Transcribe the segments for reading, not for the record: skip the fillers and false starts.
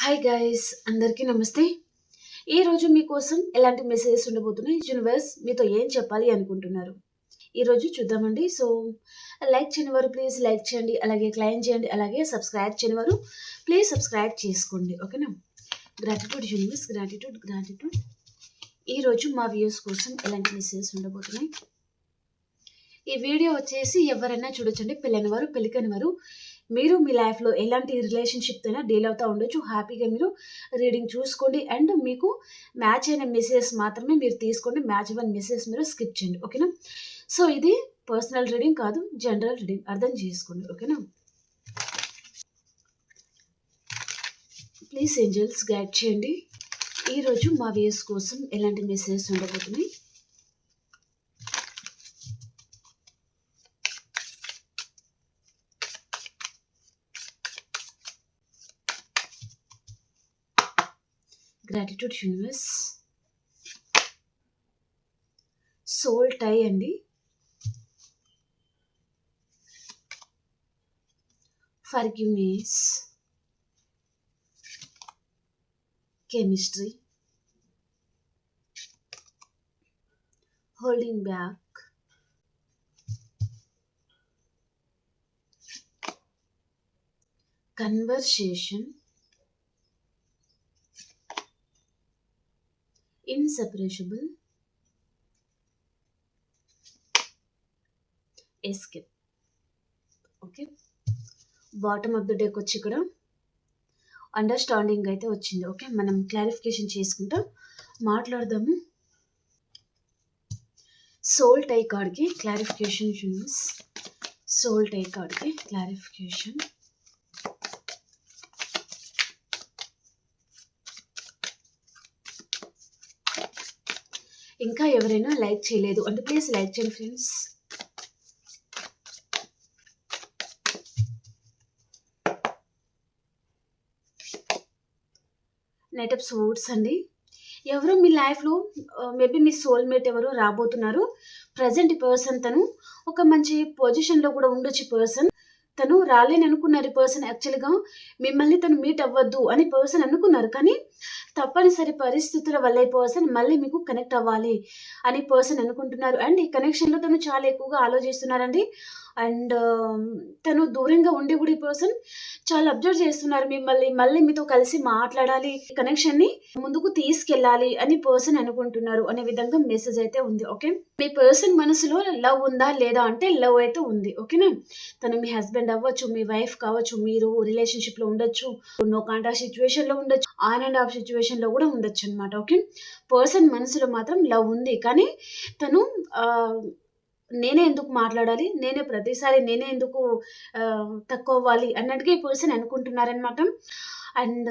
Hi guys, అందరికీ నమస్తే. ఈరోజు మీకోసం ఎలాంటి మెసేజెస్ ఉండబోతున్నాయి, యూనివర్స్ మీతో ఏం చెప్పాలి అనుకుంటున్నారు ఈరోజు చూద్దామండి. సో లైక్ చేయని వారు ప్లీజ్ లైక్ చేయండి, అలాగే క్లైమ్ చేయండి, అలాగే సబ్స్క్రైబ్ చేయని వారు ప్లీజ్ సబ్స్క్రైబ్ చేసుకోండి. ఓకేనా? Gratitude universe, gratitude gratitude. ఈరోజు మా వ్యూస్ కోసం ఎలాంటి మెసేజెస్ ఉండబోతున్నాయి. ఈ వీడియో వచ్చేసి ఎవరైనా చూడొచ్చండి, పెళ్ళైన వారు పెళ్ళికైన వారు. మీరు మీ లైఫ్లో ఎలాంటి రిలేషన్షిప్ అయినా డీల్ అవుతూ ఉండొచ్చు. హ్యాపీగా మీరు రీడింగ్ చూసుకోండి అండ్ మీకు మ్యాచ్ అయిన మెసేజెస్ మాత్రమే మీరు తీసుకోండి. మ్యాచ్ అయిన మెసేజెస్ మీరు స్కిప్ చేయండి. ఓకేనా? సో ఇది పర్సనల్ రీడింగ్ కాదు, జనరల్ రీడింగ్, అర్థం చేసుకోండి. ఓకేనా? ప్లీజ్ ఏంజల్స్ గైడ్ చేయండి. ఈరోజు మా వ్యూస్ కోసం ఎలాంటి మెసేజెస్ ఉండబోతున్నాయి. గ్రాటిట్యూడ్ యూనివర్స్, సోల్ టై అండి, forgiveness, chemistry, holding back, conversation, inseparable, escape. Okay, bottom of the డేకి వచ్చి ఇక్కడ అండర్స్టాండింగ్ అయితే వచ్చింది. ఓకే, మనం క్లారిఫికేషన్ చేసుకుంటా మాట్లాడదాము. సోల్ టై కార్డ్కి క్లారిఫికేషన్ యూనివర్స్, సోల్ టై కార్డ్కి క్లారిఫికేషన్. ఇంకా ఎవరైనా లైక్ చేయలేదు అంటే ప్లీజ్ లైక్ చేయండి ఫ్రెండ్స్. నైట్ ఆఫ్ సోర్డ్స్ అండి, ఎవరు మీ లైఫ్లో మేబీ మీ సోల్మేట్ ఎవరు రాబోతున్నారు. ప్రజెంట్ పర్సన్ తను ఒక మంచి పొజిషన్లో కూడా ఉండొచ్చు. పర్సన్ తను రాలేని అనుకున్నారు. పర్సన్ యాక్చువల్గా మిమ్మల్ని తను మీట్ అవ్వద్దు అని పర్సన్ అనుకున్నారు, కానీ తప్పనిసరి పరిస్థితుల వల్ల ఈ పర్సన్ మళ్ళీ మీకు కనెక్ట్ అవ్వాలి అని పర్సన్ అనుకుంటున్నారు. అండ్ ఈ కనెక్షన్లో తను చాలా ఎక్కువగా ఆలోచిస్తున్నారండి. అండ్ తను దూరంగా ఉండి కూడా ఈ పర్సన్ చాలా అబ్జర్వ్ చేస్తున్నారు మిమ్మల్ని, మళ్ళీ మీతో కలిసి మాట్లాడాలి, కనెక్షన్ని ముందుకు తీసుకెళ్ళాలి అని పర్సన్ అనుకుంటున్నారు అనే విధంగా మెసేజ్ అయితే ఉంది. ఓకే, మీ పర్సన్ మనసులో లవ్ ఉందా లేదా అంటే లవ్ అయితే ఉంది. ఓకేనా? తను మీ హస్బెండ్ అవ్వచ్చు, మీ వైఫ్ కావచ్చు, మీరు రిలేషన్షిప్ లో ఉండొచ్చు, నో కాంటాక్ట్ సిచ్యువేషన్ లో ఉండొచ్చు, ఆన్ అండ్ ఆఫ్ సిచ్యువేషన్ లో కూడా ఉండొచ్చు అనమాట. ఓకే, పర్సన్ మనసులో మాత్రం లవ్ ఉంది, కానీ తను నేనే ఎందుకు మాట్లాడాలి, నేనే ప్రతిసారి నేనే ఎందుకు తక్కువ అవ్వాలి అన్నట్టుగా ఈ పర్సన్ అనుకుంటున్నారనమాట. అండ్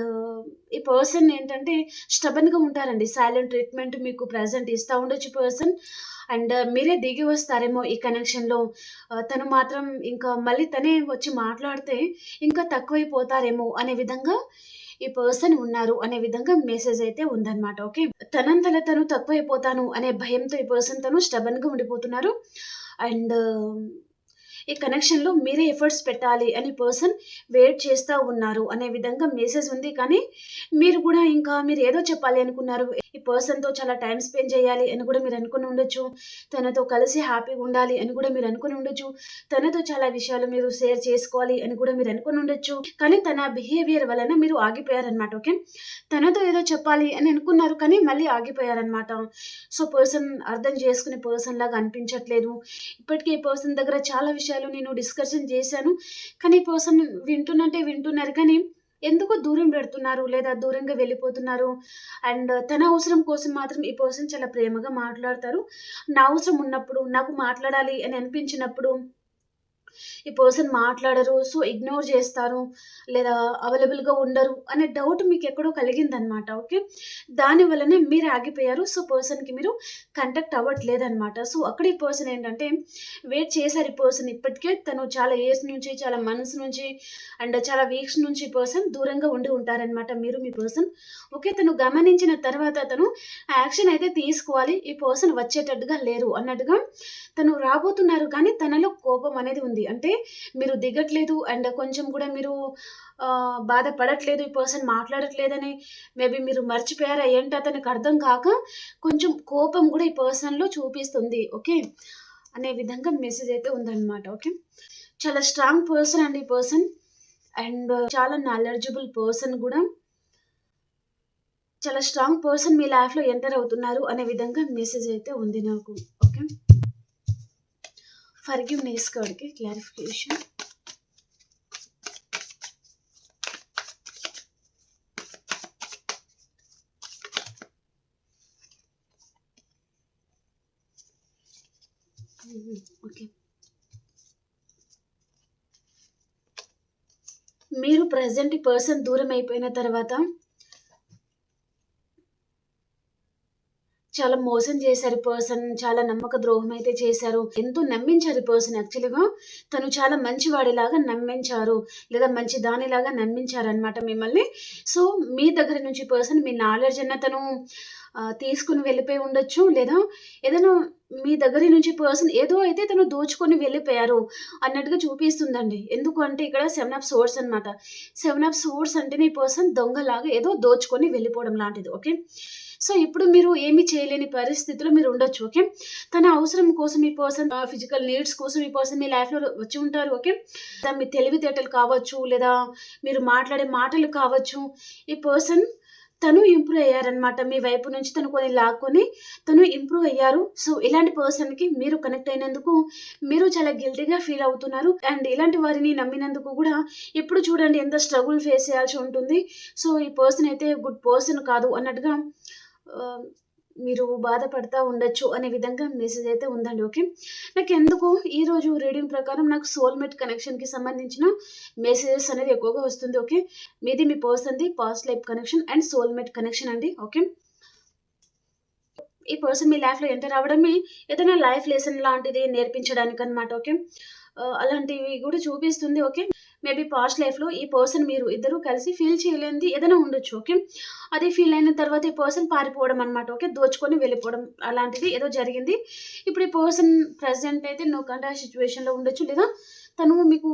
ఈ పర్సన్ ఏంటంటే స్టబన్గా ఉంటారండి. సైలెంట్ ట్రీట్మెంట్ మీకు ప్రజెంట్ ఇస్తూ ఉండొచ్చు పర్సన్. అండ్ మీరే దిగి వస్తారేమో ఈ కనెక్షన్లో. తను మాత్రం ఇంకా మళ్ళీ తనే వచ్చి మాట్లాడితే ఇంకా తక్కువైపోతారేమో అనే విధంగా ఈ పర్సన్ ఉన్నారు అనే విధంగా మెసేజ్ అయితే ఉందన్నమాట. ఓకే, తనంతలో తను తక్కువైపోతాను అనే భయంతో ఈ పర్సన్ తను స్టబన్గా ఉండిపోతున్నారు. అండ్ ఈ కనెక్షన్లో మీరే ఎఫర్ట్స్ పెట్టాలి అని పర్సన్ వెయిట్ చేస్తూ ఉన్నారు అనే విధంగా మెసేజ్ ఉంది. కానీ మీరు కూడా ఇంకా మీరు ఏదో చెప్పాలి అనుకున్నారు. ఈ పర్సన్తో చాలా టైం స్పెండ్ చేయాలి అని కూడా మీరు అనుకుని ఉండొచ్చు. తనతో కలిసి హ్యాపీగా ఉండాలి అని కూడా మీరు అనుకుని ఉండొచ్చు. తనతో చాలా విషయాలు మీరు షేర్ చేసుకోవాలి అని కూడా మీరు అనుకుని ఉండొచ్చు. కానీ తన బిహేవియర్ వలన మీరు ఆగిపోయారనమాట. ఓకే, తనతో ఏదో చెప్పాలి అని అనుకున్నారు, కానీ మళ్ళీ ఆగిపోయారనమాట. సో పర్సన్ అర్థం చేసుకునే పర్సన్ లాగా అనిపించట్లేదు. ఇప్పటికీ ఈ పర్సన్ దగ్గర చాలా విషయాలు నేను డిస్కషన్ చేశాను, కానీ ఈ పర్సన్ వింటున్నారు, కానీ ఎందుకో దూరం పెడుతున్నారు లేదా దూరంగా వెళ్ళిపోతున్నారు. అండ్ తన అవసరం కోసం మాత్రం ఈ పర్సన్ చాలా ప్రేమగా మాట్లాడతారు. నా అవసరం ఉన్నప్పుడు, నాకు మాట్లాడాలి అని అనిపించినప్పుడు ఈ పర్సన్ మాట్లాడరు, సో ఇగ్నోర్ చేస్తారు లేదా అవైలబుల్గా ఉండరు అనే డౌట్ మీకు ఎక్కడో కలిగిందనమాట. ఓకే, దాని వల్లనే మీరు ఆగిపోయారు. సో పర్సన్కి మీరు కంటాక్ట్ అవ్వట్లేదనమాట. సో అక్కడ ఈ పర్సన్ ఏంటంటే వెయిట్ చేశారు. ఈ పర్సన్ ఇప్పటికే తను చాలా ఇయర్స్ నుంచి, చాలా మంత్స్ నుంచి అండ్ చాలా వీక్స్ నుంచి ఈ పర్సన్ దూరంగా ఉండి ఉంటారనమాట. మీరు మీ పర్సన్ ఓకే, తను గమనించిన తర్వాత తను యాక్షన్ అయితే తీసుకోవాలి. ఈ పర్సన్ వచ్చేటట్టుగా లేరు అన్నట్టుగా తను రాబోతున్నారు, కానీ తనలో కోపం అనేది ఉంది. అంటే మీరు దిగట్లేదు అండ్ కొంచెం కూడా మీరు బాధపడట్లేదు, ఈ పర్సన్ మాట్లాడట్లేదని మేబీ మీరు మర్చిపోయారా ఏంటి అతనికి అర్థం కాక కొంచెం కోపం కూడా ఈ పర్సన్‌లో చూపిస్తుంది. ఓకే. అనే విధంగా మెసేజ్ అయితే ఉందన్నమాట. ఓకే. చాలా స్ట్రాంగ్ పర్సన్ అండి ఈ పర్సన్. అండ్ చాలా నాలెడ్జబుల్ పర్సన్ గూడా. చాలా స్ట్రాంగ్ పర్సన్ మీ లైఫ్‌లో ఎంటర్ అవుతున్నారు అనే విధంగా మెసేజ్ అయితే ఉంది నాకు. ఓకే. ఫర్‌గివ్‌నెస్ కార్డ్‌కి క్లారిఫికేషన్. ఓకే. మీరు ప్రెజెంట్ ఈ పర్సన్ దూరం అయిపోయిన తర్వాత చాలా మోసం చేశారు ఈ పర్సన్. చాలా నమ్మక ద్రోహం అయితే చేశారు. ఎంతో నమ్మించారు ఈ పర్సన్ యాక్చువల్‌గా. తను చాలా మంచివాడిలాగా నమ్మించారు. లేదా మంచి దానిలాగా నమ్మించారనమాట మిమ్మల్ని. సో, మీ దగ్గర నుంచి పర్సన్ మీ నాలెడ్జ్ అన్న తను తీసుకొని వెళ్ళిపోయి ఉండొచ్చు. లేదా ఏదైనా మీ దగ్గర నుంచి పర్సన్ ఏదో అయితే తను దోచుకొని వెళ్ళిపోయారు అన్నట్టుగా చూపిస్తుందండి. ఎందుకు అంటే ఇక్కడ 7 ఆఫ్ సోర్డ్స్ అనమాట. 7 ఆఫ్ సోర్డ్స్ అంటేనే ఈ పర్సన్ దొంగలాగా ఏదో దోచుకొని వెళ్ళిపోవడం లాంటిది. ఓకే. సో, ఇప్పుడు మీరు ఏమి చేయలేని పరిస్థితిలో మీరు ఉండొచ్చు. ఓకే. తన అవసరం కోసం ఈ పర్సన్ ఫిజికల్ నీడ్స్ కోసం ఈ పర్సన్ మీ లైఫ్‌లో వచ్చి ఉంటారు. ఓకే. లేదా మీ తెలివితేటలు కావచ్చు, లేదా మీరు మాట్లాడే మాటలు కావచ్చు. ఈ పర్సన్ తను ఇంప్రూవ్ అయ్యారనమాట. మీ వైపు నుంచి తను కొన్ని లాక్కొని తను ఇంప్రూవ్ అయ్యారు. సో, ఇలాంటి పర్సన్‌కి మీరు కనెక్ట్ అయినందుకు మీరు చాలా గిల్టీ‌గా ఫీల్ అవుతున్నారు. అండ్ ఇలాంటి వారిని నమ్మినందుకు గూడా ఇప్పుడు చూడండి ఎంత స్ట్రగుల్ ఫేస్ చేయాల్సి ఉంటుంది. సో, ఈ పర్సన్ అయితే గుడ్ పర్సన్ కాదు అన్నట్టుగా ఆహ్, మీరు బాధపడతా ఉండొచ్చు అనే విధంగా మెసేజ్ అయితే ఉందండి. ఓకే. నాకెందుకో ఈరోజు రీడింగ్ ప్రకారం నాకు సోల్‌మేట్ కనెక్షన్‌కి సంబంధించిన మెసేజెస్ అనేది ఎక్కువగా వస్తుంది. ఓకే. మీది మీ పర్సన్‌ది past life connection and soulmate connection అండి. ఓకే. ఈ పర్సన్ మీ లైఫ్‌లో ఎంటర్ అవ్వడమే ఏదైనా లైఫ్ లెసన్ లాంటిది నేర్పించడానికనమాట. ఓకే. అలాంటివి గూడా చూపిస్తుంది. ఓకే. మేబీ పాస్ట్ లైఫ్‌లో ఈ పర్సన్ మీరు ఇద్దరు కలిసి ఫీల్ చేయలేనిది ఏదైనా ఉండొచ్చు. ఓకే. అది ఫీల్ అయిన తర్వాత ఈ పర్సన్ పారిపోవడం అనమాట. ఓకే. దోచుకొని వెళ్ళిపోవడం అలాంటిది ఏదో జరిగింది. ఇప్పుడు ఈ పర్సన్ ప్రెజెంట్ అయితే నో కాంటాక్ట్ సిట్యుయేషన్‌లో ఉండొచ్చు. లేదా తను మీకు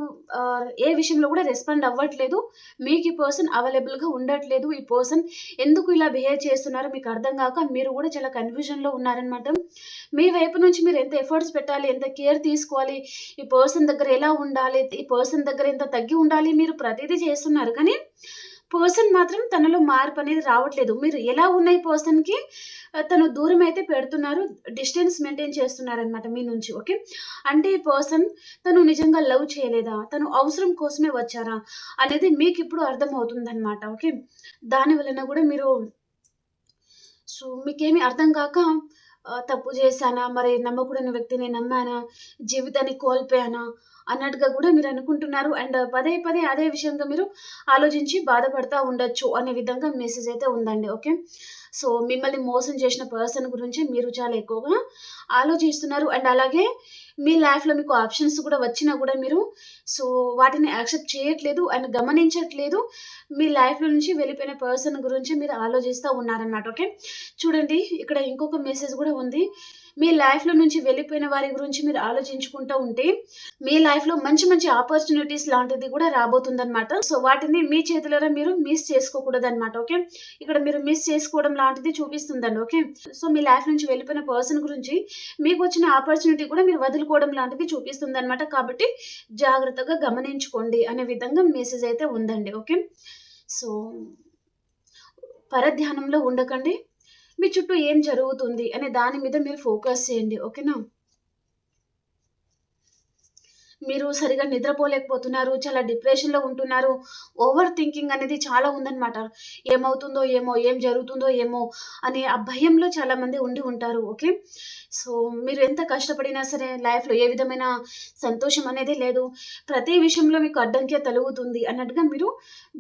ఏ విషయంలో కూడా రెస్పాండ్ అవ్వట్లేదు. మీకు ఈ పర్సన్ అవైలబుల్‌గా ఉండట్లేదు. ఈ పర్సన్ ఎందుకు ఇలా బిహేవ్ చేస్తున్నారో మీకు అర్థం గాక మీరు గూడా చాలా కన్‌ఫ్యూజన్‌లో ఉన్నారనమాట. మీ వైపు నుంచి మీరు ఎంత ఎఫర్ట్స్ పెట్టాలి, ఎంత కేర్ తీసుకోవాలి, ఈ పర్సన్ దగ్గర ఎలా ఉండాలి, ఈ పర్సన్ దగ్గర ఎంత తగ్గి ఉండాలి, మీరు ప్రతీదీ చేస్తున్నారు. కానీ పర్సన్ మాత్రం తనలో మార్పనేది రావట్లేదు. మీరు ఎలా ఉన్న ఈ పర్సన్‌కి తను దూరమైతే పెడుతున్నారు. డిస్టెన్స్ మెయింటైన్ చేస్తున్నారనమాట మీ నుంచి. ఓకే. అంటే ఈ పర్సన్ తను నిజంగా లవ్ చేయలేదా? తను అవసరం కోసమే వచ్చారా? అనేది మీకిప్పుడు అర్థమవుతుందనమాట. ఓకే. దాని వలన గూడా మీరు సో, మీకేమి అర్థం కాక తప్పు చేశానా? మరి నమ్మకూడని వ్యక్తిని నమ్మానా? జీవితాన్ని కోల్పోయానా? అన్నట్టుగా గూడా మీరనుకుంటున్నారు. అండ్ పదే పదే అదే విషయంగా మీరు ఆలోచించి బాధపడతా ఉండొచ్చు అనే విధంగా మెసేజ్ అయితే ఉందండి. ఓకే. సో, మిమ్మల్ని మోసం చేసిన పర్సన్ గురించి మీరు చాలా ఎక్కువగా ఆలోచిస్తున్నారు. అండ్ అలాగే మీ లైఫ్‌లో మీకు ఆప్షన్స్ కూడా వచ్చినా గూడా మీరు సో, వాటిని యాక్సెప్ట్ చేయట్లేదు అండ్ గమనించట్లేదు. మీ లైఫ్‌లో నుంచి వెళ్ళిపోయిన పర్సన్ గురించి మీరు ఆలోచిస్తా ఉన్నారనమాట. ఓకే. చూడండి ఇక్కడ ఇంకొక మెసేజ్ గూడా ఉంది. మీ లైఫ్‌లో నుంచి వెళ్ళిపోయిన వారి గురించి మీరు ఆలోచించుకుంటూ ఉంటే, మీ లైఫ్‌లో మంచి మంచి ఆపర్చునిటీస్ లాంటిది గూడా రాబోతుందనమాట. సో, వాటిని మీ చేతులారా మీరు మిస్ చేసుకోకూడదనమాట. ఓకే. ఇక్కడ మీరు మిస్ చేసుకోవడం లాంటిది చూపిస్తుందండి. ఓకే. సో, మీ లైఫ్ నుంచి వెళ్ళిపోయిన పర్సన్ గురించి మీకొచ్చిన ఆపర్చునిటీ కూడా మీరు వదులుకోవడం లాంటిది చూపిస్తుందనమాట. కాబట్టి జాగ్రత్తగా గమనించుకోండి అనే విధంగా మెసేజ్ అయితే ఉందండి. ఓకే. సో, పరధ్యానంలో ఉండకండి. మీ చుట్టూ ఏం జరుగుతుంది అనే దాని మీద మీరు ఫోకస్ చేయండి. ఓకేనా? మీరు సరిగ్గా నిద్రపోలేకపోతున్నారు. చాలా డిప్రెషన్‌లో ఉంటున్నారు. ఓవర్ థింకింగ్ అనేది చాలా ఉందన్నమాట. ఏమవుతుందో ఏమో? ఏం జరుగుతుందో ఏమో? అనే ఆ భయంలో చాలామంది ఉండి ఉంటారు. ఓకే. సో, మీరు ఎంత కష్టపడినా సరే లైఫ్‌లో ఏ విధమైన సంతోషం అనేది లేదు. ప్రతి విషయంలో మీకు అడ్డంకే తలుగుతుంది అన్నట్టుగా మీరు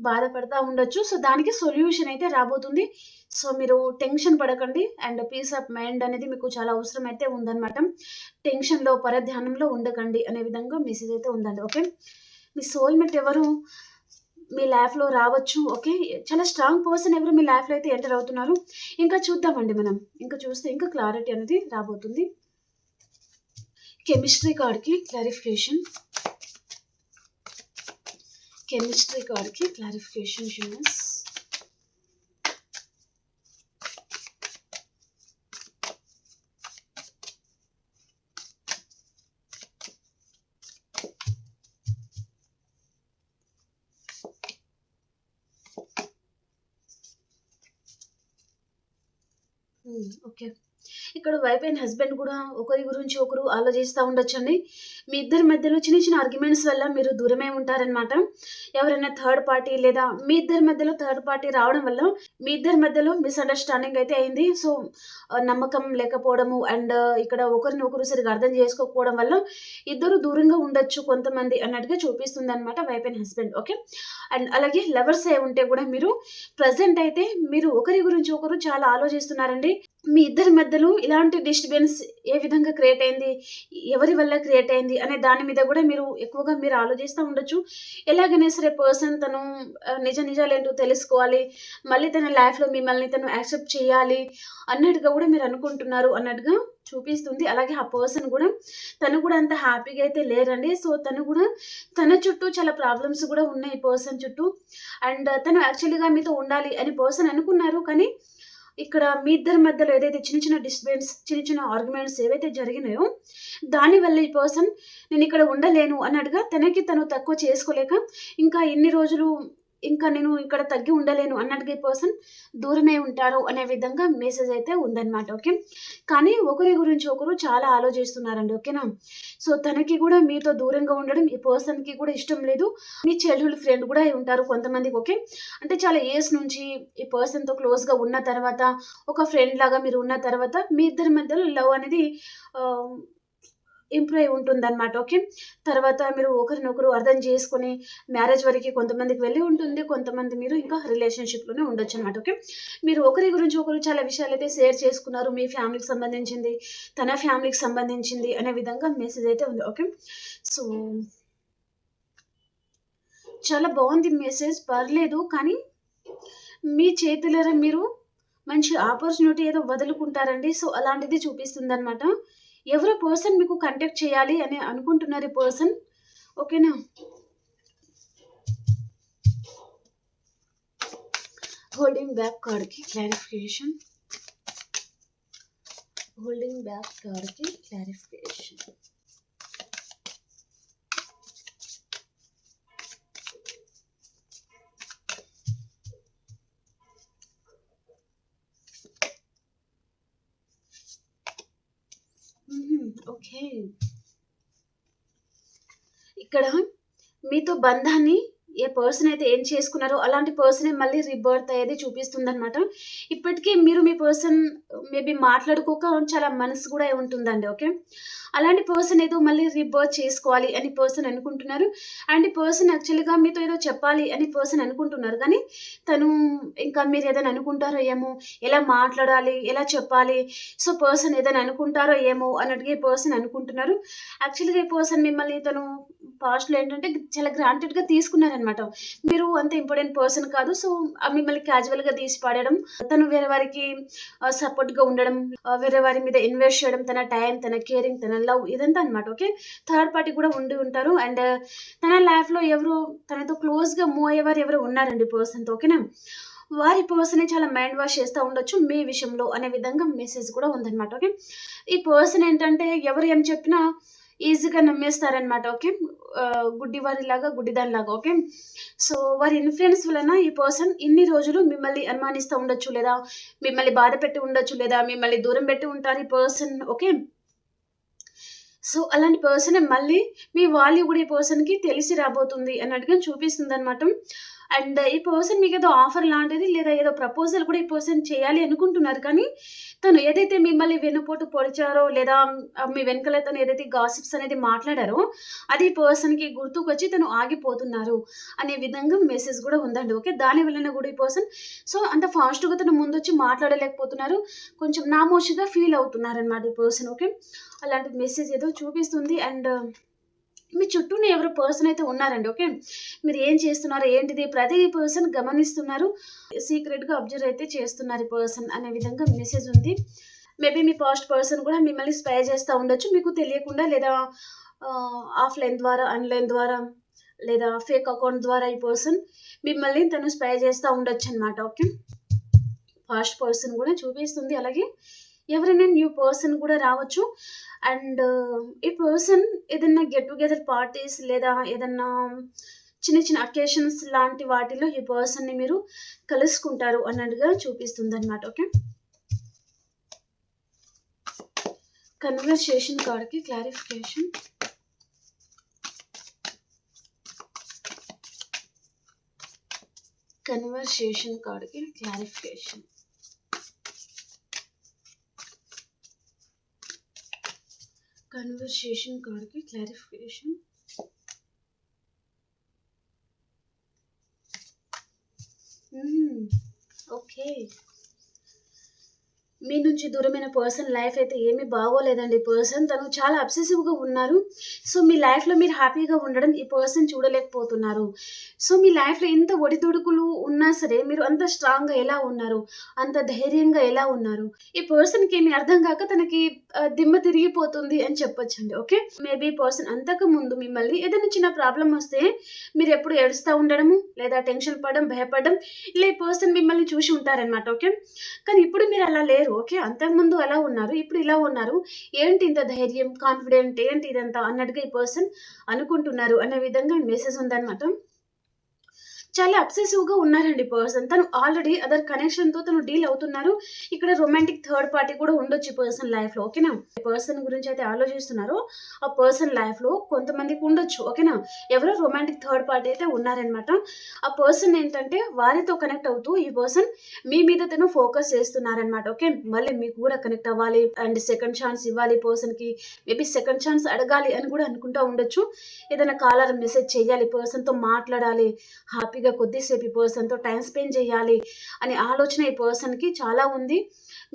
బాధపడతా ఉండొచ్చు. సో, దానికి సొల్యూషన్ అయితే రాబోతుంది. సో, మీరు టెన్షన్ పడకండి. అండ్ పీస్ ఆఫ్ మైండ్ అనేది మీకు చాలా అవసరం అయితే ఉందన్నమాట. టెన్షన్‌లో, పరధ్యానంలో ఉండకండి అనే విధంగా మెసేజ్ అయితే ఉందండి. ఓకే. మీ సోల్‌మేట్ ఎవరు మీ లైఫ్‌లో రావచ్చు. ఓకే. చాలా స్ట్రాంగ్ పర్సన్ ఎవరు మీ లైఫ్‌లో అయితే ఎంటర్ అవుతున్నారు. ఇంకా చూద్దామండి మనం. ఇంకా చూస్తే ఇంకా క్లారిటీ అనేది రాబోతుంది. కెమిస్ట్రీ కార్డ్‌కి క్లారిఫికేషన్. కెమిస్ట్రీ కార్డ్కి క్లారిఫికేషన్ యూనివర్స్. ఓకే. ఇక్కడ వైఫ్ అండ్ హస్బెండ్ కూడా ఒకరి గురించి ఒకరు ఆలోచిస్తూ ఉండొచ్చండి. మీ ఇద్దరి మధ్యలో చిన్న చిన్న ఆర్గ్యుమెంట్స్ వల్ల మీరు దూరమే ఉంటారనమాట. ఎవరైనా థర్డ్ పార్టీ లేదా మీ ఇద్దరి మధ్యలో థర్డ్ పార్టీ రావడం వల్ల మీ ఇద్దరి మధ్యలో మిస్అండర్స్టాండింగ్ అయితే అయింది. సో నమ్మకం లేకపోవడము అండ్ ఇక్కడ ఒకరిని ఒకరు సరిగా అర్థం చేసుకోకపోవడం వల్ల ఇద్దరు దూరంగా ఉండొచ్చు కొంతమంది అన్నట్టుగా చూపిస్తుంది అనమాట wife and husband. Okay. And అలాగే లవర్స్ ఏ ఉంటే కూడా మీరు ప్రజెంట్ అయితే మీరు ఒకరి గురించి ఒకరు చాలా ఆలోచిస్తున్నారండి. మీ ఇద్దరి మధ్యలో ఇలాంటి డిస్టర్బెన్స్ ఏ విధంగా క్రియేట్ అయింది, ఎవరి వల్ల క్రియేట్ అయింది అనే దాని మీద కూడా ఎక్కువగా మీరు ఆలోచిస్తూ ఉండొచ్చు. ఎలాగైనా సరే పర్సన్ తను నిజాలేంటో తెలుసుకోవాలి, మళ్ళీ తన లైఫ్లో మిమ్మల్ని తను యాక్సెప్ట్ చేయాలి అన్నట్టుగా కూడా మీరు అనుకుంటున్నారు అన్నట్టుగా చూపిస్తుంది. అలాగే ఆ పర్సన్ కూడా తను కూడా అంత హ్యాపీగా అయితే లేరండి. సో తను కూడా తన చుట్టూ చాలా ప్రాబ్లమ్స్ కూడా ఉన్నాయి పర్సన్ చుట్టూ. అండ్ తను యాక్చువల్గా మీతో ఉండాలి అని పర్సన్ అనుకున్నారు. కానీ ఇక్కడ మీ ఇద్దరి మధ్యలో ఏదైతే చిన్న చిన్న డిస్టర్బెన్స్, చిన్న చిన్న ఆర్గ్యుమెంట్స్ ఏవైతే జరిగినాయో దానివల్ల ఈ పర్సన్ నేను ఇక్కడ ఉండలేను అన్నట్టుగా తనకి తను తక్కువ చేసుకోలేక ఇంకా ఇన్ని రోజులు ఇంకా నేను ఇక్కడ తగ్గి ఉండలేను అన్నట్టుగా ఈ పర్సన్ దూరమే ఉంటారు అనే విధంగా మెసేజ్ అయితే ఉందన్నమాట. ఓకే. కానీ ఒకరి గురించి ఒకరు చాలా ఆలోచిస్తున్నారండి. ఓకేనా. సో తనకి కూడా మీతో దూరంగా ఉండడం ఈ పర్సన్కి కూడా ఇష్టం లేదు. మీ చైల్డ్హుడ్ ఫ్రెండ్ కూడా అయి ఉంటారు కొంతమందికి. ఓకే. అంటే చాలా ఇయర్స్ నుంచి ఈ పర్సన్తో క్లోజ్గా ఉన్న తర్వాత ఒక ఫ్రెండ్ లాగా మీరు ఉన్న తర్వాత మీ ఇద్దరి మధ్యలో లవ్ అనేది ఇంప్రూవ్ అయి ఉంటుందన్నమాట. ఓకే. తర్వాత మీరు ఒకరినొకరు అర్థం చేసుకొని మ్యారేజ్ వరకు కొంతమందికి వెళ్ళి ఉంటుంది, కొంతమంది మీరు ఇంకా రిలేషన్షిప్లోనే ఉండొచ్చు అనమాట. ఓకే. మీరు ఒకరి గురించి ఒకరు చాలా విషయాలు అయితే షేర్ చేసుకున్నారు, మీ ఫ్యామిలీకి సంబంధించింది, తన ఫ్యామిలీకి సంబంధించింది అనే విధంగా మెసేజ్ అయితే ఉంది. ఓకే. సో చాలా బాగుంది మెసేజ్, పర్లేదు. కానీ మీ చేతులారా మీరు మంచి ఆపర్చునిటీ ఏదో వదులుకుంటారండి. సో అలాంటిది చూపిస్తుంది అనమాట. ఎవరో పర్సన్ మీకు కాంటాక్ట్ చేయాలి అని అనుకుంటున్నారు ఈ పర్సన్. ఓకేనా. హోల్డింగ్ బ్యాక్ కార్డ్కి క్లారిఫికేషన్. హోల్డింగ్ బ్యాక్ కార్డ్కి క్లారిఫికేషన్. ఓకే. ఇక్కడ మీతో బంధాన్ని ఏ పర్సన్ అయితే ఏం చేసుకున్నారో అలాంటి పర్సనే మళ్ళీ రీబర్త్ అయ్యేది చూపిస్తుందనమాట. ఇప్పటికీ మీరు మీ పర్సన్ మేబీ మాట్లాడుకోక చాలా మనసు కూడా ఉంటుందండి. ఓకే. అలాంటి పర్సన్ ఏదో మళ్ళీ రీబర్త్ చేసుకోవాలి అని పర్సన్ అనుకుంటున్నారు. అండ్ ఈ పర్సన్ యాక్చువల్గా మీతో ఏదో చెప్పాలి అని పర్సన్ అనుకుంటున్నారు. కానీ తను ఇంకా మీరు ఏదైనా అనుకుంటారో ఏమో, ఎలా మాట్లాడాలి, ఎలా చెప్పాలి, సో పర్సన్ ఏదైనా అనుకుంటారో ఏమో అన్నట్టుగా ఈ పర్సన్ అనుకుంటున్నారు. యాక్చువల్గా ఈ పర్సన్ మిమ్మల్ని తను పాస్ట్లో ఏంటంటే చాలా గ్రాంటెడ్గా తీసుకున్నారనమాట. మీరు అంత ఇంపార్టెంట్ పర్సన్ కాదు. సో మిమ్మల్ని క్యాజువల్గా తీసి పాడడం, తను వేరే వారికి సపోర్ట్గా ఉండడం, వేరే వారి మీద ఇన్వెస్ట్ చేయడం, తన టైం, తన కేరింగ్, తన లవ్ ఇదంతా అనమాట. ఓకే. థర్డ్ పార్టీ కూడా ఉండి ఉంటారు. అండ్ తన లైఫ్లో ఎవరు తనతో క్లోజ్గా మూవ్ అయ్యేవారు ఎవరు ఉన్నారండి పర్సన్తో. ఓకేనా. వారి పర్సనే చాలా మైండ్ వాష్ చేస్తూ ఉండొచ్చు మీ విషయంలో అనే విధంగా మెసేజ్ కూడా ఉందన్నమాట. ఓకే. ఈ పర్సన్ ఏంటంటే ఎవరు ఏం చెప్పినా ఈజీగా నమ్మేస్తారనమాట. ఓకే. గుడ్డివారిలాగా, గుడ్డిదానిలాగా. ఓకే. సో వారి ఇన్ఫ్లుయెన్స్ వలన ఈ పర్సన్ ఇన్ని రోజులు మిమ్మల్ని అనుమానిస్తూ ఉండొచ్చు, లేదా మిమ్మల్ని బాధ పెట్టి ఉండొచ్చు, లేదా మిమ్మల్ని దూరం పెట్టి ఉంటారు ఈ పర్సన్. ఓకే. సో అలాంటి పర్సన్ మళ్ళీ మీ వాల్యూ కూడా ఈ పర్సన్కి తెలిసి రాబోతుంది అన్నట్టుగా చూపిస్తుంది అనమాట. అండ్ ఈ పర్సన్ మీకు ఏదో ఆఫర్ లాంటిది లేదా ఏదో ప్రపోజల్ కూడా ఈ పర్సన్ చేయాలి అనుకుంటున్నారు. కానీ తను ఏదైతే మిమ్మల్ని వెన్నుపోటు పొడిచారో లేదా మీ వెనకాల తను ఏదైతే గాసిప్స్ అనేది మాట్లాడారో అది ఈ పర్సన్కి గుర్తుకొచ్చి తను ఆగిపోతున్నారు అనే విధంగా మెసేజ్ కూడా ఉందండి. ఓకే. దాని వలన కూడా ఈ పర్సన్ సో అంత ఫాస్ట్గా తను ముందొచ్చి మాట్లాడలేకపోతున్నారు, కొంచెం నామోషిగా ఫీల్ అవుతున్నారు అనమాట ఈ పర్సన్. ఓకే. అలాంటి మెసేజ్ ఏదో చూపిస్తుంది. అండ్ మీ చుట్టూనే ఎవరో పర్సన్ అయితే ఉన్నారండి. ఓకే. మీరు ఏం చేస్తున్నారు ఏంటిది ప్రతి పర్సన్ గమనిస్తున్నారు, సీక్రెట్గా అబ్జర్వ్ అయితే చేస్తున్నారు ఈ పర్సన్ అనే విధంగా మెసేజ్ ఉంది. మేబీ మీ పాస్ట్ పర్సన్ కూడా మిమ్మల్ని స్పై చేస్తూ ఉండొచ్చు మీకు తెలియకుండా, లేదా ఆఫ్లైన్ ద్వారా, ఆన్లైన్ ద్వారా, లేదా ఫేక్ అకౌంట్ ద్వారా ఈ పర్సన్ మిమ్మల్ని తను స్పై చేస్తూ ఉండొచ్చు అనమాట. ఓకే, ఫాస్ట్ పర్సన్ కూడా చూపిస్తుంది. అలాగే ఎవరైనా న్యూ పర్సన్ కూడా రావచ్చు. అండ్ ఈ పర్సన్ ఏదైనా గెట్ టుగెదర్ పార్టీస్ లేదా ఏదన్నా చిన్న చిన్న అకేషన్స్ లాంటి వాటిలో ఈ పర్సన్ని మీరు కలుసుకుంటారు అన్నట్టుగా చూపిస్తుంది అనమాట. ఓకే, కన్వర్సేషన్ కార్డ్కి క్లారిఫికేషన్. కన్వర్సేషన్ కార్డ్కి క్లారిఫికేషన్. కన్వర్సేషన్ కార్డ్కి క్లారిఫికేషన్. ఓకే, మీ నుంచి దూరమైన పర్సన్ లైఫ్ అయితే ఏమీ బాగోలేదండి. పర్సన్ తను చాలా అబ్సెసివ్గా ఉన్నారు. సో మీ లైఫ్లో మీరు హ్యాపీగా ఉండడం ఈ పర్సన్ చూడలేకపోతున్నారు. సో మీ లైఫ్లో ఎంత ఒడిదుడుకులు ఉన్నా సరే మీరు అంత స్ట్రాంగ్గా ఎలా ఉన్నారు, అంత ధైర్యంగా ఎలా ఉన్నారు, ఈ పర్సన్కి ఏమి అర్థం కాక తనకి దిమ్మ తిరిగిపోతుంది అని చెప్పొచ్చండి. ఓకే, మేబీ పర్సన్ అంతకు ముందు మిమ్మల్ని ఏదైనా చిన్న ప్రాబ్లం వస్తే మీరు ఎప్పుడు ఏడుస్తూ ఉండడము లేదా టెన్షన్ పడడం, భయపడడం, ఇలా ఈ పర్సన్ మిమ్మల్ని చూసి ఉంటారనమాట. ఓకే, కానీ ఇప్పుడు మీరు అలా లేరు. ఓకే, అంతకుముందు అలా ఉన్నారు, ఇప్పుడు ఇలా ఉన్నారు. ఏంటి ఇంత ధైర్యం, కాన్ఫిడెంట్, ఏంటి ఇదంతా అన్నట్టుగా ఈ పర్సన్ అనుకుంటున్నారు అనే విధంగా మెసేజ్ ఉందన్నమాట. చాలా అబ్సెసివ్గా ఉన్నారండి పర్సన్. తను ఆల్రెడీ అదర్ కనెక్షన్తో తను డీల్ అవుతున్నారు. ఇక్కడ రొమాంటిక్ థర్డ్ పార్టీ కూడా ఉండొచ్చు ఈ పర్సన్ లైఫ్లో. ఓకేనా, పర్సన్ గురించి అయితే ఆలోచిస్తున్నారో ఆ పర్సన్ లైఫ్లో కొంతమందికి ఉండొచ్చు. ఓకేనా, ఎవరో రొమాంటిక్ థర్డ్ పార్టీ అయితే ఉన్నారనమాట. ఆ పర్సన్ ఏంటంటే వారితో కనెక్ట్ అవుతూ ఈ పర్సన్ మీ మీద తను ఫోకస్ చేస్తున్నారనమాట. ఓకే, మళ్ళీ మీకు కూడా కనెక్ట్ అవ్వాలి అండ్ సెకండ్ ఛాన్స్ ఇవ్వాలి పర్సన్కి, మేబీ సెకండ్ ఛాన్స్ అడగాలి అని కూడా అనుకుంటూ ఉండొచ్చు. ఏదైనా కాలర్ మెసేజ్ చేయాలి, పర్సన్తో మాట్లాడాలి, హ్యాపీగా కొద్దిసేపు ఈ పర్సన్తో టైం స్పెండ్ చేయాలి అనే ఆలోచన ఈ పర్సన్కి చాలా ఉంది.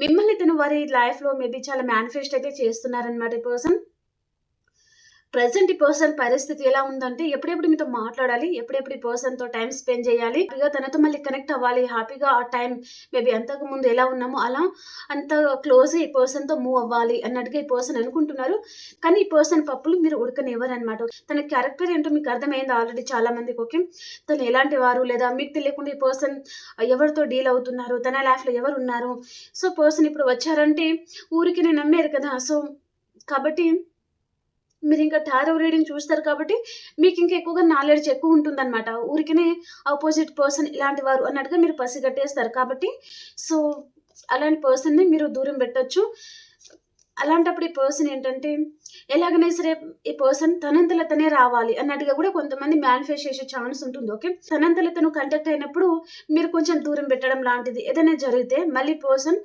మిమ్మల్ని తను వారి లైఫ్లో మేబీ చాలా మేనిఫెస్ట్ అయితే చేస్తున్నారనమాట ఈ పర్సన్. ప్రజెంట్ ఈ పర్సన్ పరిస్థితి ఎలా ఉందంటే ఎప్పుడెప్పుడు మీతో మాట్లాడాలి, ఎప్పుడెప్పుడు ఈ పర్సన్తో టైం స్పెండ్ చేయాలి, హ్యాపీగా తనతో మళ్ళీ కనెక్ట్ అవ్వాలి, హ్యాపీగా ఆ టైం మేబీ అంతకు ముందు ఎలా ఉన్నామో అలా అంత క్లోజ్గా ఈ పర్సన్తో మూవ్ అవ్వాలి అన్నట్టుగా ఈ పర్సన్ అనుకుంటున్నారు. కానీ ఈ పర్సన్ పప్పులు మీరు ఉడకనివ్వరనమాట. తన క్యారెక్టర్ ఏంటో మీకు అర్థమైంది ఆల్రెడీ చాలా మందికి. ఓకే, తను ఎలాంటి వారు లేదా మీకు తెలియకుండా ఈ పర్సన్ ఎవరితో డీల్ అవుతున్నారు, తన లైఫ్లో ఎవరు ఉన్నారు. సో పర్సన్ ఇప్పుడు వచ్చారంటే ఊరికి నేను నమ్మారు కదా. సో కాబట్టి మీరు ఇంకా టారో రీడింగ్ చూస్తారు కాబట్టి మీకు ఇంకా ఎక్కువగా నాలెడ్జ్ ఎక్కువ ఉంటుందన్నమాట. ఊరికనే ఆపోజిట్ పర్సన్ ఇలాంటి వారు అన్నట్టుగా మీరు పసిగట్టేస్తారు కాబట్టి సో అలాంటి పర్సన్ని మీరు దూరం పెట్టొచ్చు. అలాంటప్పుడు ఈ పర్సన్ ఏంటంటే ఎలాగైనా సరే ఈ పర్సన్ తనంతల తనే రావాలి అన్నట్టుగా కూడా కొంతమంది మేనిఫెస్ట్ చేసే ఛాన్స్ ఉంటుంది. ఓకే, తనంతల తను కంటాక్ట్ అయినప్పుడు మీరు కొంచెం దూరం పెట్టడం లాంటిది ఏదైనా జరిగితే మళ్ళీ పర్సన్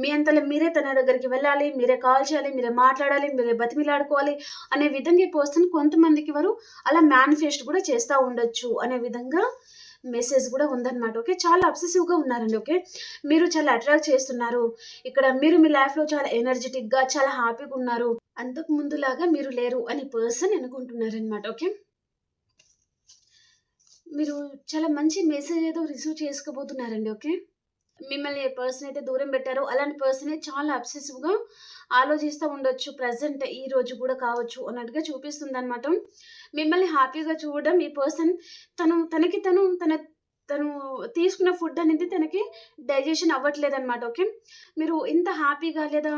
మీ అంతలో మీరే తన దగ్గరికి వెళ్ళాలి, మీరే కాల్ చేయాలి, మీరే మాట్లాడాలి, మీరే బతిమిలాడుకోవాలి అనే విధంగా ఈ పర్సన్ కొంతమందికి వారు అలా మేనిఫెస్ట్ కూడా చేస్తూ ఉండొచ్చు అనే విధంగా మెసేజ్ కూడా ఉందన్నమాట. ఓకే, చాలా అబ్సెసివ్గా ఉన్నారండి. ఓకే, మీరు చాలా అట్రాక్ట్ చేస్తున్నారు. ఇక్కడ మీరు మీ లైఫ్లో చాలా ఎనర్జెటిక్గా చాలా హ్యాపీగా ఉన్నారు. అంతకు ముందులాగా మీరు లేరు అని పర్సన్ అనుకుంటున్నారనమాట. ఓకే, మీరు చాలా మంచి మెసేజ్ ఏదో రిసీవ్ చేసుకోబోతున్నారండి. ఓకే, మిమ్మల్ని ఏ పర్సన్ అయితే దూరం పెట్టారో అలాంటి పర్సనే చాలా అబ్సెసివ్గా ఆలోచిస్తూ ఉండొచ్చు. ప్రజెంట్ ఈ రోజు కూడా కావచ్చు అన్నట్టుగా చూపిస్తుంది అనమాట. మిమ్మల్ని హ్యాపీగా చూడడం ఈ పర్సన్ తనకి తను తీసుకున్న ఫుడ్ అనేది తనకి డైజెషన్ అవ్వట్లేదన్నమాట. ఓకే, మీరు ఇంత హ్యాపీగా లేదా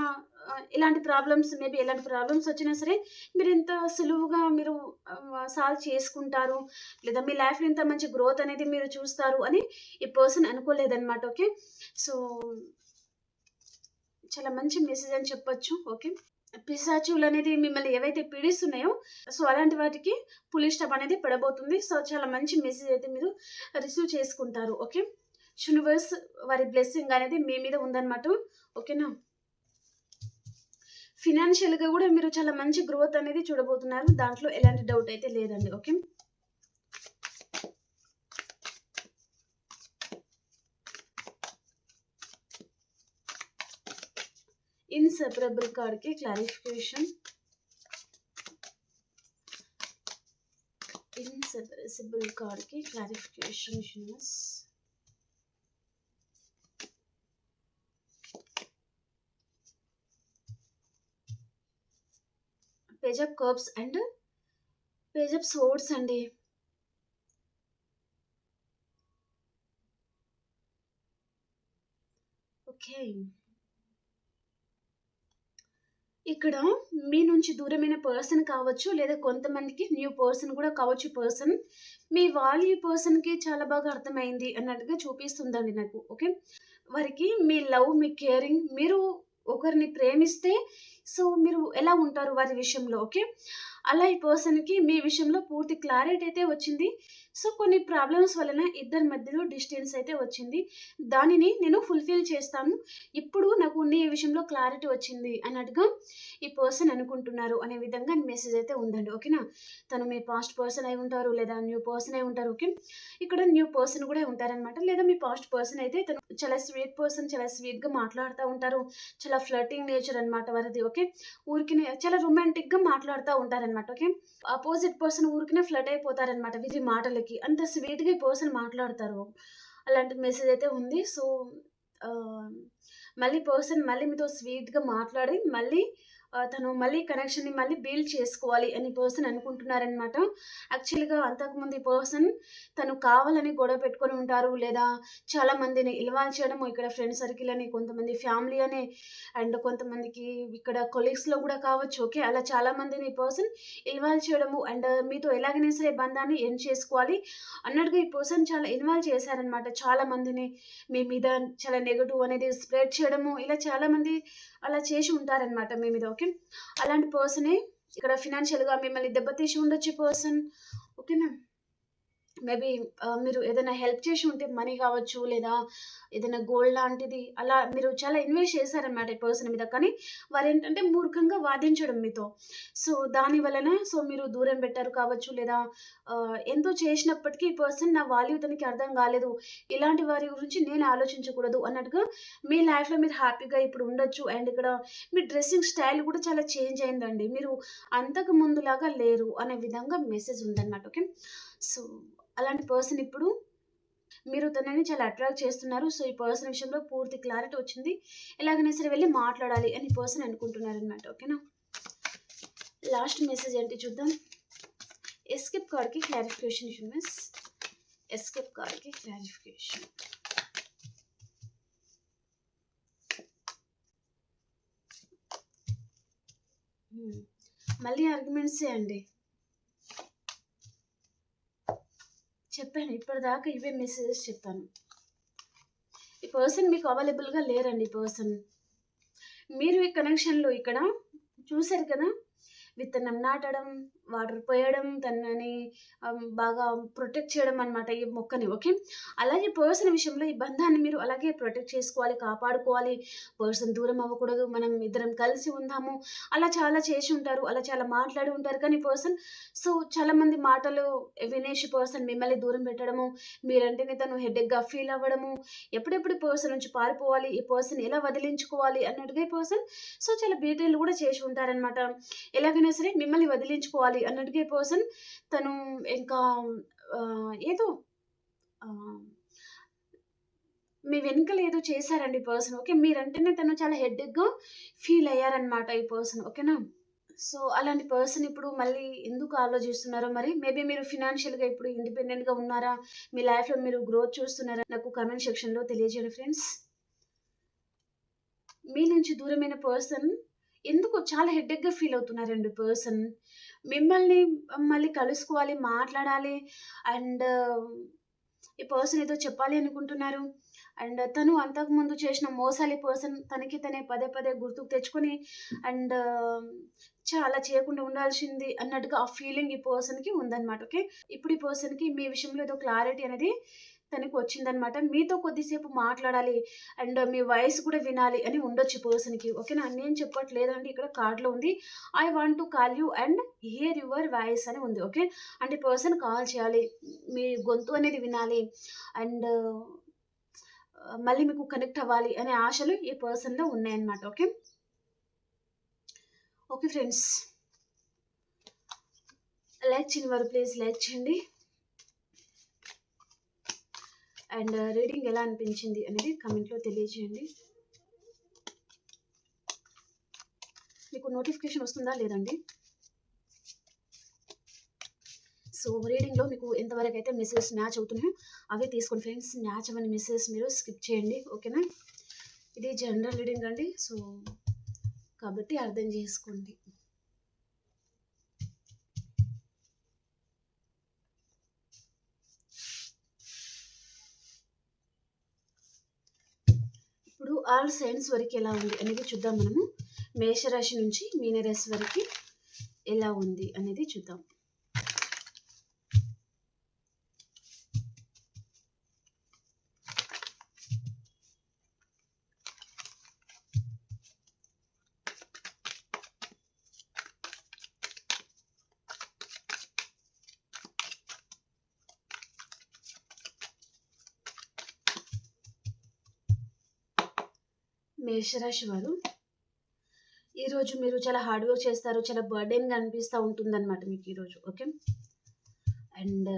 ఇలాంటి ప్రాబ్లమ్స్ మేబీ ఎలాంటి ప్రాబ్లమ్స్ వచ్చినా సరే మీరు ఇంత సులువుగా మీరు సాల్వ్ చేసుకుంటారు లేదా మీ లైఫ్లో ఇంత మంచి గ్రోత్ అనేది మీరు చూస్తారు అని ఈ పర్సన్ అనుకోలేదన్నమాట. ఓకే, సో చాలా మంచి మెసేజ్ అని చెప్పొచ్చు. ఓకే, పిశాచులు అనేది మిమ్మల్ని ఏవైతే పీడిస్తున్నాయో సో అలాంటి వాటికి పులి స్టాప్ అనేది పడబోతుంది. సో చాలా మంచి మెసేజ్ అయితే మీరు రిసీవ్ చేసుకుంటారు. ఓకే, యూనివర్స్ వారి బ్లెస్సింగ్ అనేది మీ మీద ఉందన్నమాట. ఓకేనా, ఫినాన్షియల్గా కూడా మీరు చాలా మంచి గ్రోత్ అనేది చూడబోతున్నారు. దాంట్లో ఎలాంటి డౌట్ అయితే లేదండి. ఓకే, ఇన్సెపరబుల్ కార్డ్కి క్లారిఫికేషన్. ఇన్సెపరబుల్ కార్డ్కి clarification universe. Page of cups and page of swords అండి. ఓకే. ఇక్కడ మీ నుంచి దూరమైన పర్సన్ కావచ్చు, లేదా కొంతమందికి న్యూ పర్సన్ కూడా కావచ్చు పర్సన్. మీ వాల్యూ పర్సన్‌కి చాలా బాగా అర్థమైంది అన్నట్టుగా చూపిస్తుందండి నాకు. ఓకే. వారికి మీ లవ్, మీ కేరింగ్, మీరు ఒకరిని ప్రేమిస్తే సో, మీరు ఎలా ఉంటారు వారి విషయంలో. ఓకే. అలా ఈ పర్సన్‌కి మీ విషయంలో పూర్తి క్లారిటీ అయితే వచ్చింది. సో, కొన్ని ప్రాబ్లమ్స్ వలన ఇద్దరి మధ్యలో డిస్టెన్స్ అయితే వచ్చింది. దానిని నేను ఫుల్‌ఫిల్ చేస్తాను. ఇప్పుడు నాకు నీ విషయంలో క్లారిటీ వచ్చింది అన్నట్టుగా ఈ పర్సన్ అనుకుంటున్నారు అనే విధంగా మెసేజ్ అయితే ఉందండి. ఓకేనా. తను మీ పాస్ట్ పర్సన్ అయి ఉంటారు, లేదా న్యూ పర్సన్ అయి ఉంటారు. ఓకే. ఇక్కడ న్యూ పర్సన్ కూడా ఉంటారనమాట. లేదా మీ పాస్ట్ పర్సన్ అయితే తను చాలా స్వీట్ పర్సన్, చాలా స్వీట్‌గా మాట్లాడుతా ఉంటారు. చాలా ఫ్లర్టింగ్ నేచర్ అనమాట వారిది. ఓకే. ఊరికినే చాలా రొమాంటిక్‌గా మాట్లాడుతా ఉంటారనమాట. ఓకే. అపోజిట్ పర్సన్ ఊరికనే ఫ్లర్ట్ అయిపోతారనమాట వీరి మాటలకి. అంత స్వీట్‌గా ఈ పర్సన్ మాట్లాడతారు. అలాంటి మెసేజ్ అయితే ఉంది. సో, ఆహ్, మళ్ళీ పర్సన్ మళ్ళీ మీతో స్వీట్‌గా మాట్లాడి మళ్ళీ తను మళ్ళీ కనెక్షన్‌ని మళ్ళీ బిల్డ్ చేసుకోవాలి అని పర్సన్ అనుకుంటున్నారనమాట. యాక్చువల్‌గా అంతకుముందు ఈ పర్సన్ తను కావాలని గొడవ పెట్టుకొని ఉంటారు. లేదా చాలా మందిని ఇన్వాల్వ్ చేయడము, ఇక్కడ ఫ్రెండ్ సర్కిల్ అని, కొంతమంది ఫ్యామిలీ అని, అండ్ కొంతమందికి ఇక్కడ కొలీగ్స్‌లో గూడా కావచ్చు. ఓకే. అలా చాలా మందిని ఈ పర్సన్ ఇన్వాల్వ్ చేయడము అండ్ మీతో ఎలాగైనా సరే బంధాన్ని ఎండ్ చేసుకోవాలి అన్నట్టుగా ఈ పర్సన్ చాలా ఇన్వాల్వ్ చేశారనమాట. చాలా మందిని మీ మీద చాలా నెగెటివ్ అనేది స్ప్రెడ్ చేయడము, ఇలా చాలామంది అలా చేసి ఉంటారనమాట మీ మీద. ఓకే. అలాంటి పర్సనే ఇక్కడ ఫినాన్షియల్‌గా మిమ్మల్ని దెబ్బతీసి ఉండొచ్చు ఈ పర్సన్. ఓకేనా. మేబీ మీరు ఏదైనా హెల్ప్ చేసి ఉంటే మనీ గావచ్చు, లేదా ఏదైనా గోల్డ్ లాంటిది అలా మీరు చాలా ఇన్వెస్ట్ చేశారనమాట ఈ పర్సన్ మీద. కానీ వారేంటంటే మూర్ఖంగా వాదించడం మీతో. సో, దాని వలన సో, మీరు దూరం పెట్టారు కావచ్చు, లేదా ఎంతో చేసినప్పటికీ ఈ పర్సన్ నా వాల్యూ తనకి అర్థం కాలేదు. ఇలాంటి వారి గురించి నేను ఆలోచించకూడదు అన్నట్టుగా మీ లైఫ్‌లో మీరు హ్యాపీగా ఇప్పుడు ఉండొచ్చు. అండ్ ఇక్కడ మీ డ్రెస్సింగ్ స్టైల్ కూడా చాలా చేంజ్ అయిందండి. మీరు అంతకు ముందులాగా లేరు అనే విధంగా మెసేజ్ ఉందనమాట. ఓకే. సో, అలాంటి పర్సన్ ఇప్పుడు మీరు తనని చాలా అట్రాక్ట్ చేస్తున్నారు. సో, ఈ పర్సన్ విషయంలో పూర్తి క్లారిటీ వచ్చింది. ఎలాగైనా సరే వెళ్లి మాట్లాడాలి అని పర్సన్ అనుకుంటున్నారనమాట. ఓకేనా. లాస్ట్ మెసేజ్ ఏంటి చూద్దాం. ఎస్కేప్ కార్డ్‌కి క్లారిఫికేషన్ యూనివర్స్. ఎస్కేప్ కార్డ్‌కి క్లారిఫికేషన్. మళ్ళీ ఆర్గ్యుమెంట్సే అండి. చెప్పాను ఇప్పటిదాకా ఇవే మెసేజెస్ చెప్పాను. ఈ పర్సన్ మీకు అవైలబుల్‌గా లేరండి ఈ పర్సన్. మీరు ఈ కనెక్షన్‌లో ఇక్కడ చూసారు కదా! విత్తనం నాటడం, వాటర్ పోయడం, తనని బాగా ప్రొటెక్ట్ చేయడం అనమాట ఈ మొక్కని. ఓకే. అలాగే పర్సన్ విషయంలో ఈ బంధాన్ని మీరు అలాగే ప్రొటెక్ట్ చేసుకోవాలి, కాపాడుకోవాలి. పర్సన్ దూరం అవ్వకూడదు. మనం ఇద్దరం కలిసి ఉందాము. అలా చాలా చేసి ఉంటారు. అలా చాలా మాట్లాడి ఉంటారు. కానీ పర్సన్ సో, చాలామంది మాటలు వినేసి పర్సన్ మిమ్మల్ని దూరం పెట్టడము, మీరంటేనే తను హెడేక్‌గా ఫీల్ అవ్వడము, ఎప్పుడెప్పుడు ఈ పర్సన్ నుంచి పారిపోవాలి, ఈ పర్సన్ ఎలా వదిలించుకోవాలి అన్నట్టుగా ఈ పర్సన్ సో, చాలా డీటెయిల్ కూడా చేసి ఉంటారనమాట. ఎలాగైనా సరే మిమ్మల్ని వదిలించుకోవాలి అన్నట్టుగా ఈ పర్సన్ తను ఇంకా ఏదో ఆహ్, మీ వెనకాల ఏదో చేశారండి ఈ పర్సన్. ఓకే. మీరంటేనే తను చాలా హెడేక్‌గా ఫీల్ అయ్యారనమాట ఈ పర్సన్. ఓకేనా. సో, అలాంటి పర్సన్ ఇప్పుడు మళ్ళీ ఎందుకు ఆలోచిస్తున్నారో మరి. మేబీ మీరు ఫినాన్షియల్‌గా ఇప్పుడు ఇండిపెండెంట్‌గా ఉన్నారా? మీ లైఫ్‌లో మీరు గ్రోత్ చూస్తున్నారా? నాకు కామెంట్ సెక్షన్‌లో తెలియజేయండి ఫ్రెండ్స్. మీ నుంచి దూరమైన పర్సన్ ఎందుకో చాలా హెడేక్‌గా ఫీల్ అవుతున్నారండి పర్సన్. మిమ్మల్ని మళ్ళీ కలుసుకోవాలి, మాట్లాడాలి అండ్ ఈ పర్సన్ ఏదో చెప్పాలి అనుకుంటున్నారు. అండ్ తను అంతకుముందు చేసిన మోసాలు ఈ పర్సన్ తనకి తనే పదే పదే గుర్తుకు తెచ్చుకొని అండ్ చాలా చేయకుండా ఉండాల్సింది అన్నట్టుగా ఆ ఫీలింగ్ ఈ పర్సన్‌కి ఉందన్నమాట. ఓకే. ఇప్పుడు ఈ పర్సన్‌కి మీ విషయంలో ఏదో క్లారిటీ అనేది తనకి వచ్చిందన్నమాట. మీతో కొద్దిసేపు మాట్లాడాలి అండ్ మీ వాయిస్ కూడా వినాలి అని ఉండొచ్చు ఈ పర్సన్‌కి. ఓకేనా. నేను చెప్పట్లేదండి ఇక్కడ కార్డ్‌లో ఉంది. I want to call you and here your voice అని ఉంది. ఓకే. అంటే ఈ పర్సన్ కాల్ చేయాలి. మీ గొంతు అనేది వినాలి అండ్ మళ్ళీ మీకు కనెక్ట్ అవ్వాలి అనే ఆశలు ఈ పర్సన్‌లో ఉన్నాయన్నమాట. ఓకే. Okay friends. లైక్ చేయని వారు ప్లీజ్ లైక్ చేయండి. అండ్ రీడింగ్ ఎలా అనిపించింది అనేది కామెంట్‌లో తెలియజేయండి. మీకు నోటిఫికేషన్ వస్తుందా లేదండి? సో, రీడింగ్‌లో మీకు ఎంతవరకైతే మెసేజెస్ మ్యాచ్ అవుతున్నాయో అవే తీసుకోండి ఫ్రెండ్స్. మ్యాచ్ అవ్వని మెసేజెస్ మీరు స్కిప్ చేయండి. ఓకేనా. ఇది జనరల్ రీడింగ్ అండి. సో, కాబట్టి అర్థం చేసుకోండి. ఇప్పుడు ఆల్ సైన్స్ వరకు ఎలా ఉంది అనేది చూద్దాం మనము. మేషరాశి నుంచి మీనరాశి వరకు ఎలా ఉంది అనేది చూద్దాం. మేషరాశి వారు, ఈరోజు మీరు చాలా హార్డ్ వర్క్ చేస్తారు. చాలా బర్డెన్గా అనిపిస్తూ ఉంటుందన్నమాట మీకు ఈరోజు. ఓకే. అండ్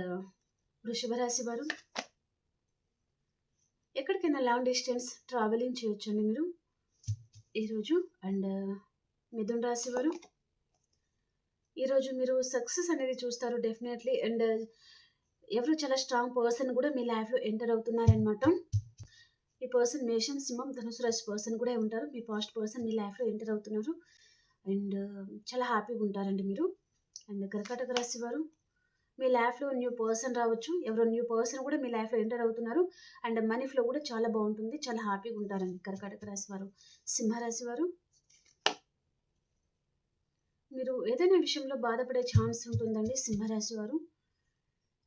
వృషభ రాశి వారు, ఎక్కడికైనా లాంగ్ డిస్టెన్స్ ట్రావెలింగ్ చేయొచ్చండి మీరు ఈరోజు. అండ్ మిథున్ రాశి వారు, ఈరోజు మీరు సక్సెస్ అనేది చూస్తారు డెఫినెట్లీ. అండ్ ఎవరు చాలా స్ట్రాంగ్ పర్సన్ కూడా మీ లైఫ్లో ఎంటర్ అవుతున్నారనమాట. ఈ పర్సన్ మేషం, సింహం, ధనుసు రాశి పర్సన్ కూడా ఉంటారు. మీ పాస్ట్ పర్సన్ మీ లైఫ్లో ఎంటర్ అవుతున్నారు. అండ్ చాలా హ్యాపీగా ఉంటారండి మీరు. అండ్ కర్కాటక రాశి వారు, మీ లైఫ్లో న్యూ పర్సన్ రావచ్చు. ఎవరో న్యూ పర్సన్ కూడా మీ లైఫ్లో ఎంటర్ అవుతున్నారు. అండ్ మనీ ఫ్లో కూడా చాలా బాగుంటుంది. చాలా హ్యాపీగా ఉంటారండి కర్కాటక రాశి వారు. సింహరాశి వారు, మీరు ఏదైనా విషయంలో బాధపడే ఛాన్స్ ఉంటుందండి సింహరాశి వారు.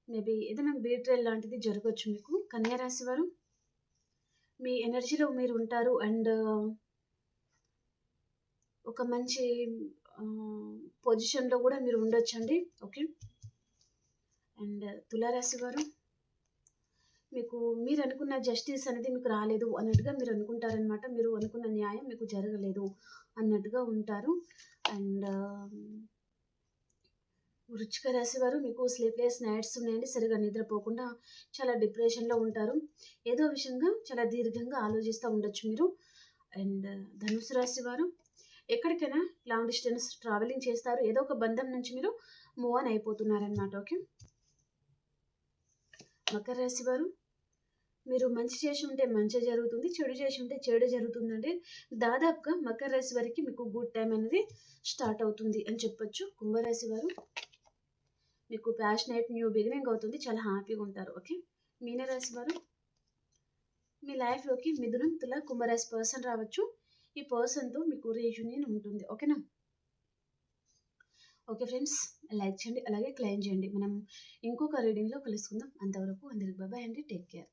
మేబీ ఏదైనా బీట్రేల్ లాంటిది జరగవచ్చు మీకు. కన్యా రాశి వారు, మీ ఎనర్జీలో మీరు ఉంటారు. అండ్ ఒక మంచి పొజిషన్లో కూడా మీరు ఉండొచ్చండి. ఓకే. అండ్ తులారాశి వారు, మీకు మీరు అనుకున్న జస్టిస్ అనేది మీకు రాలేదు అన్నట్టుగా మీరు అనుకుంటారనమాట. మీరు అనుకున్న న్యాయం మీకు జరగలేదు అన్నట్టుగా ఉంటారు. అండ్ వృశ్చిక రాశి వారు, మీకు స్లీప్లెస్ నైట్స్ ఉన్నాయండి. సరిగా నిద్రపోకుండా చాలా డిప్రెషన్లో ఉంటారు. ఏదో విషయంగా చాలా దీర్ఘంగా ఆలోచిస్తూ ఉండొచ్చు మీరు. అండ్ ధనుసు రాశి వారు, ఎక్కడికైనా లాంగ్ డిస్టెన్స్ ట్రావెలింగ్ చేస్తారు. ఏదో ఒక బంధం నుంచి మీరు మూవ్ ఆన్ అయిపోతున్నారనమాట. ఓకే. మకర రాశి వారు, మీరు మంచి చేసి ఉంటే మంచి జరుగుతుంది, చెడు చేసి ఉంటే చెడు జరుగుతుందండి. దాదాపుగా మకర రాశి వారికి మీకు గుడ్ టైం అనేది స్టార్ట్ అవుతుంది అని చెప్పొచ్చు. కుంభరాశి వారు, మీకు ప్యాషనేట్ న్యూ బిగినింగ్ అవుతుంది. చాలా హ్యాపీగా ఉంటారు. ఓకే. మీనరాశి వారు, మీ లైఫ్లోకి మిథునం, తుల, కుంభరాశి పర్సన్ రావచ్చు. ఈ పర్సన్తో మీకు రీయూనియన్ ఉంటుంది. ఓకేనా. ఓకే ఫ్రెండ్స్, లైక్ చేయండి, అలాగే క్లైమ్ చేయండి. మనం ఇంకొక రీడింగ్లో కలుసుకుందాం. అంతవరకు అందరికి బాయ్ అండి. Take care.